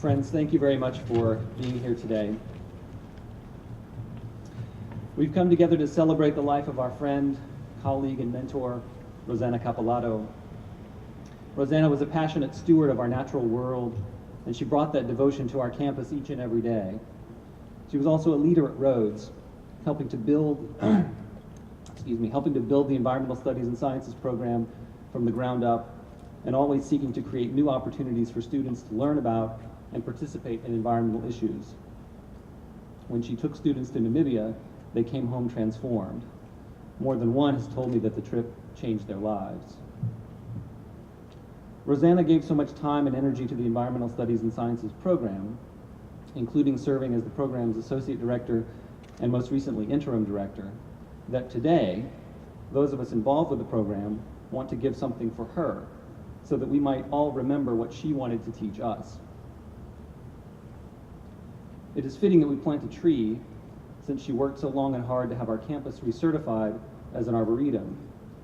friends, thank you very much for being here today. We've come together to celebrate the life of our friend, colleague, and mentor, Rosanna Cappellato. Rosanna was a passionate steward of our natural world, and she brought that devotion to our campus each and every day. She was also a leader at Rhodes, helping to build the Environmental Studies and Sciences program from the ground up, and always seeking to create new opportunities for students to learn about and participate in environmental issues. When she took students to Namibia, they came home transformed. More than one has told me that the trip changed their lives. Rosanna gave so much time and energy to the Environmental Studies and Sciences program, including serving as the program's associate director and most recently interim director, that today, those of us involved with the program want to give something for her so that we might all remember what she wanted to teach us. It is fitting that we plant a tree since she worked so long and hard to have our campus recertified as an arboretum,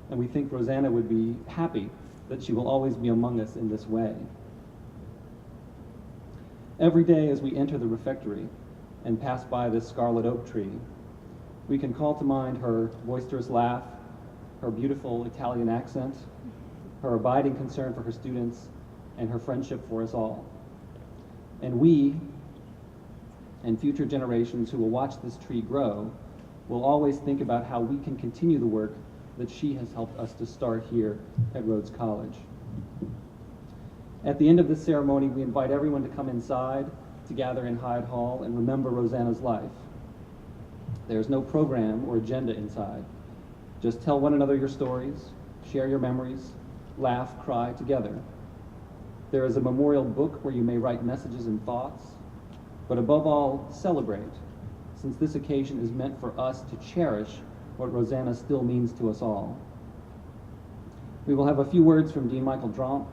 and we think Rosanna would be happy that she will always be among us in this way. Every day as we enter the refectory and pass by this Scarlet Oak tree, we can call to mind her boisterous laugh, her beautiful Italian accent, her abiding concern for her students, and her friendship for us all. And we, and future generations who will watch this tree grow, will always think about how we can continue the work that she has helped us to start here at Rhodes College. At the end of this ceremony, we invite everyone to come inside to gather in Hyde Hall and remember Rosanna's life. There's no program or agenda inside. Just tell one another your stories, share your memories, laugh, cry together. There is a memorial book where you may write messages and thoughts, but above all, celebrate, since this occasion is meant for us to cherish what Rosanna still means to us all. We will have a few words from Dean Michael Dromp,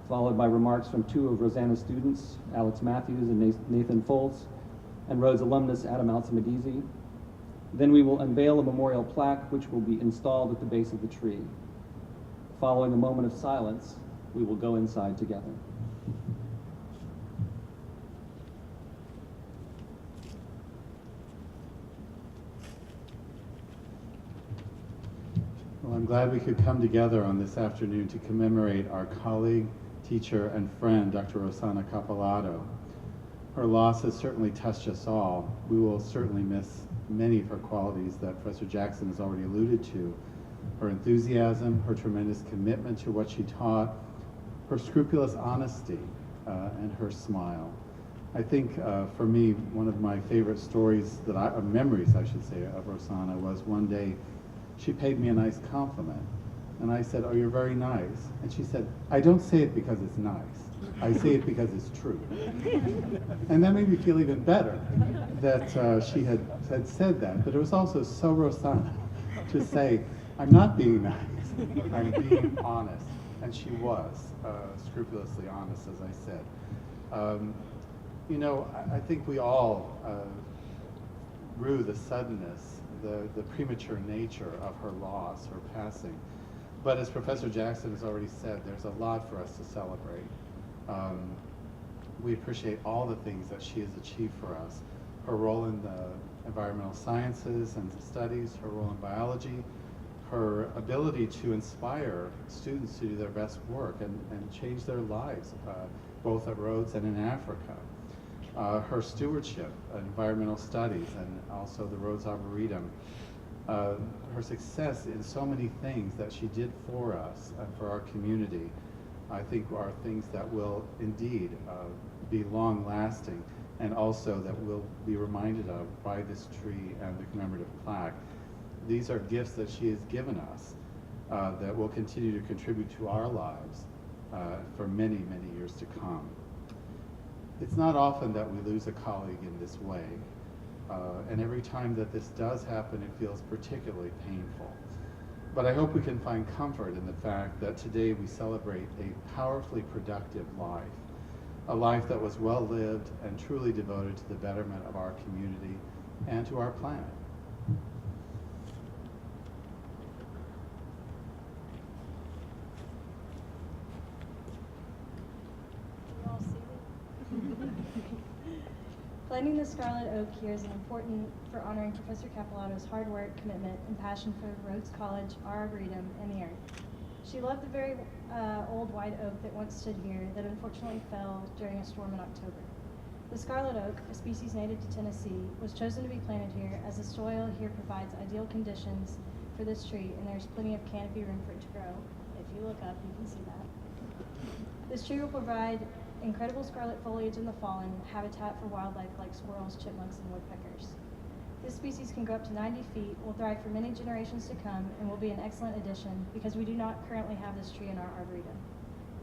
followed by remarks from two of Rosanna's students, Alex Matthews and Nathan Foltz, and Rhodes alumnus Adam Alcimadizi. Then we will unveil a memorial plaque which will be installed at the base of the tree. Following a moment of silence, we will go inside together. Well, I'm glad we could come together on this afternoon to commemorate our colleague, teacher, and friend, Dr. Rosanna Cappellato. Her loss has certainly touched us all. We will certainly miss many of her qualities that Professor Jackson has already alluded to. Her enthusiasm, her tremendous commitment to what she taught, her scrupulous honesty, and her smile. I think for me, one of my favorite stories memories I should say, of Rosanna was one day she paid me a nice compliment. And I said, "Oh, you're very nice." And she said, "I don't say it because it's nice. I say it because it's true." And that made me feel even better that she had said that. But it was also so Rosanna to say, "I'm not being nice, I'm being honest." And she was scrupulously honest, as I said. You know, I think we all rue the suddenness, the premature nature of her loss, her passing. But as Professor Jackson has already said, there's a lot for us to celebrate. We appreciate all the things that she has achieved for us. Her role in the environmental sciences and studies, her role in biology, her ability to inspire students to do their best work and change their lives, both at Rhodes and in Africa. Her stewardship in environmental studies and also the Rhodes Arboretum. Her success in so many things that she did for us and for our community, I think are things that will indeed be long-lasting, and also that we'll be reminded of by this tree and the commemorative plaque. These are gifts that she has given us that will continue to contribute to our lives for many, many years to come. It's not often that we lose a colleague in this way, and every time that this does happen, it feels particularly painful. But I hope we can find comfort in the fact that today we celebrate a powerfully productive life, a life that was well lived and truly devoted to the betterment of our community and to our planet. You all seated? Planting the Scarlet Oak here is important for honoring Professor Cappellato's hard work, commitment, and passion for Rhodes College, our Arboretum, and the earth. She loved the very old white oak that once stood here that unfortunately fell during a storm in October. The Scarlet Oak, a species native to Tennessee, was chosen to be planted here as the soil here provides ideal conditions for this tree, and there's plenty of canopy room for it to grow. If you look up, you can see that. This tree will provide incredible scarlet foliage in the fall and habitat for wildlife like squirrels, chipmunks, and woodpeckers. This species can grow up to 90 feet, will thrive for many generations to come, and will be an excellent addition because we do not currently have this tree in our arboretum.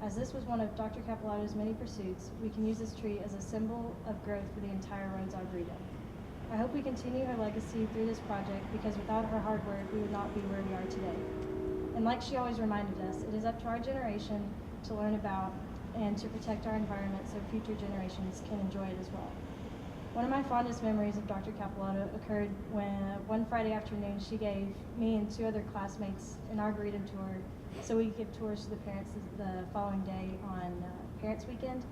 As this was one of Dr. Cappellato's many pursuits, we can use this tree as a symbol of growth for the entire Rhodes Arboretum. I hope we continue her legacy through this project because without her hard work, we would not be where we are today. And like she always reminded us, it is up to our generation to learn about and to protect our environment so future generations can enjoy it as well. One of my fondest memories of Dr. Cappellato occurred when one Friday afternoon she gave me and 2 other classmates an arboretum tour so we could give tours to the parents the following day on Parents Weekend.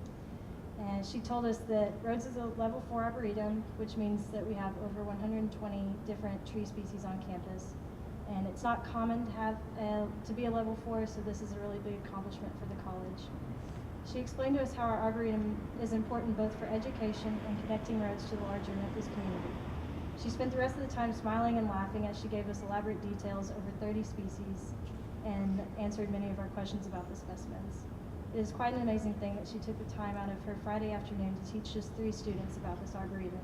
And she told us that Rhodes is a level 4 arboretum, which means that we have over 120 different tree species on campus. And it's not common to have to be a level 4, so this is a really big accomplishment for the college. She explained to us how our arboretum is important both for education and connecting Rhodes to the larger Memphis community. She spent the rest of the time smiling and laughing as she gave us elaborate details over 30 species and answered many of our questions about the specimens. It is quite an amazing thing that she took the time out of her Friday afternoon to teach just 3 students about this arboretum.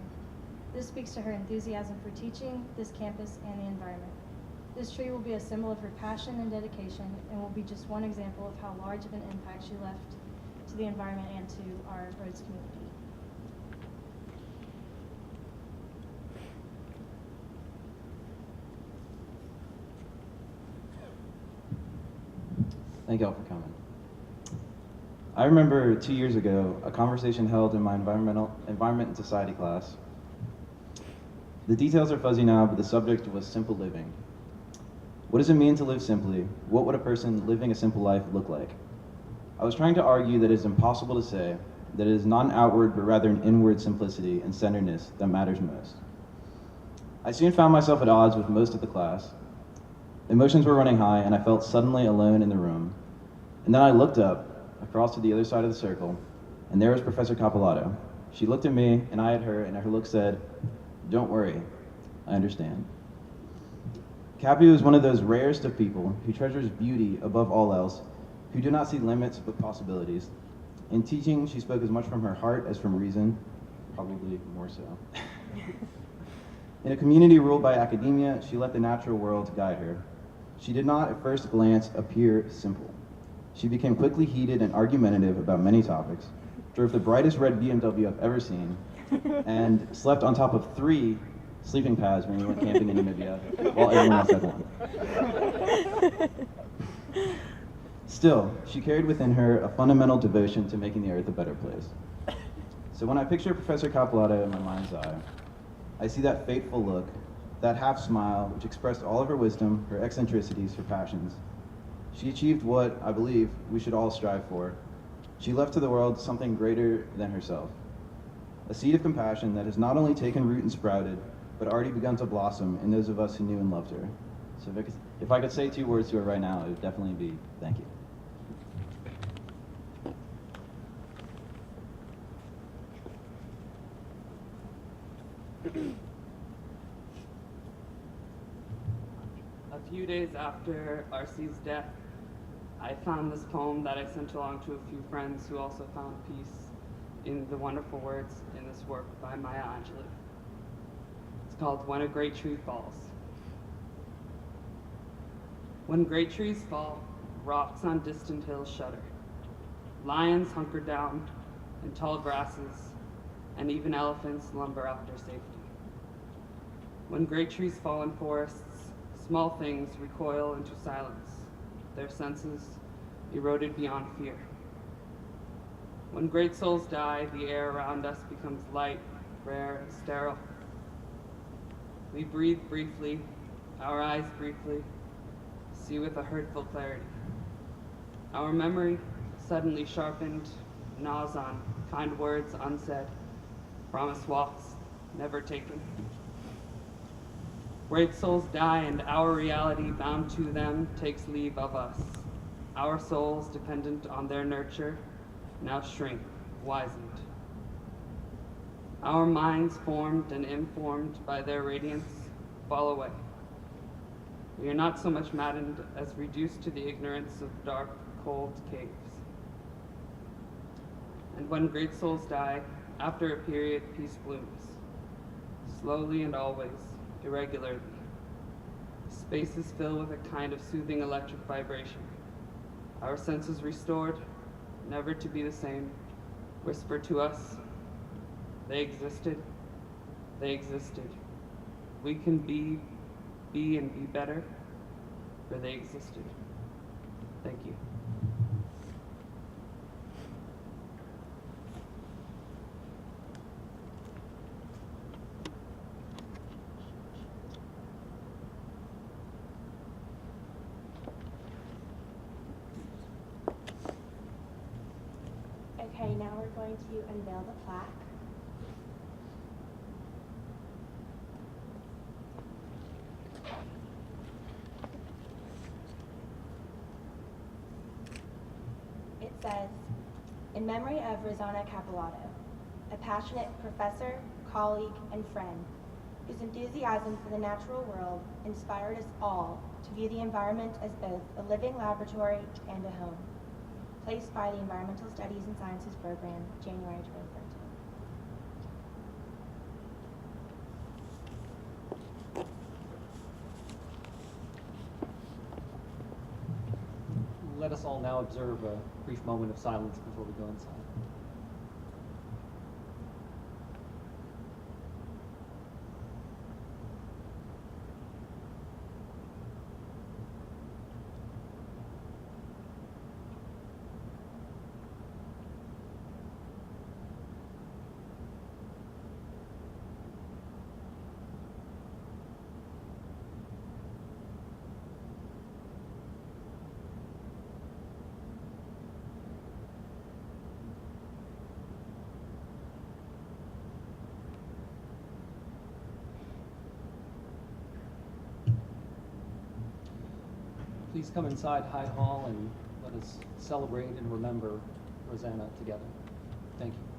This speaks to her enthusiasm for teaching, this campus, and the environment. This tree will be a symbol of her passion and dedication and will be just one example of how large of an impact she left to the environment and to our Rhodes community. Thank y'all for coming. I remember 2 years ago, a conversation held in my environment and society class. The details are fuzzy now, but the subject was simple living. What does it mean to live simply? What would a person living a simple life look like? I was trying to argue that it is impossible to say, that it is not an outward but rather an inward simplicity and centeredness that matters most. I soon found myself at odds with most of the class. Emotions were running high and I felt suddenly alone in the room. And then I looked up, across to the other side of the circle, and there was Professor Cappellato. She looked at me and I at her, and her look said, "Don't worry, I understand." Cappy was one of those rarest of people who treasures beauty above all else, who do not see limits but possibilities. In teaching, she spoke as much from her heart as from reason, probably more so. In a community ruled by academia, she let the natural world guide her. She did not at first glance appear simple. She became quickly heated and argumentative about many topics, drove the brightest red BMW I've ever seen, and slept on top of 3 sleeping pads when we went camping in Namibia, while everyone else had one. Still, she carried within her a fundamental devotion to making the earth a better place. So when I picture Professor Cappellato in my mind's eye, I see that fateful look, that half smile which expressed all of her wisdom, her eccentricities, her passions. She achieved what, I believe, we should all strive for. She left to the world something greater than herself. A seed of compassion that has not only taken root and sprouted, but already begun to blossom in those of us who knew and loved her. So if I could say 2 words to her right now, it would definitely be thank you. A few days after RC's death, I found this poem that I sent along to a few friends who also found peace in the wonderful words in this work by Maya Angelou. It's called When a Great Tree Falls. When great trees fall, rocks on distant hills shudder. Lions hunker down, and tall grasses, and even elephants lumber after safety. When great trees fall in forests, small things recoil into silence, their senses eroded beyond fear. When great souls die, the air around us becomes light, rare, and sterile. We breathe briefly, our eyes briefly, see with a hurtful clarity. Our memory, suddenly sharpened, gnaws on kind words unsaid, promise walks never taken. Great souls die, and our reality bound to them takes leave of us. Our souls, dependent on their nurture, now shrink, wizened. Our minds, formed and informed by their radiance, fall away. We are not so much maddened as reduced to the ignorance of dark, cold caves. And when great souls die, after a period, peace blooms, slowly and always, irregularly. Spaces fill with a kind of soothing electric vibration. Our senses restored, never to be the same, whisper to us, they existed, they existed. We can be and be better, for they existed. Thank you. Okay, now we're going to unveil the plaque. It says, in memory of Rosanna Cappellato, a passionate professor, colleague, and friend, whose enthusiasm for the natural world inspired us all to view the environment as both a living laboratory and a home. Placed by the Environmental Studies and Sciences Program, January 2013. Let us all now observe a brief moment of silence before we go inside. Please come inside High Hall and let us celebrate and remember Rosanna together. Thank you.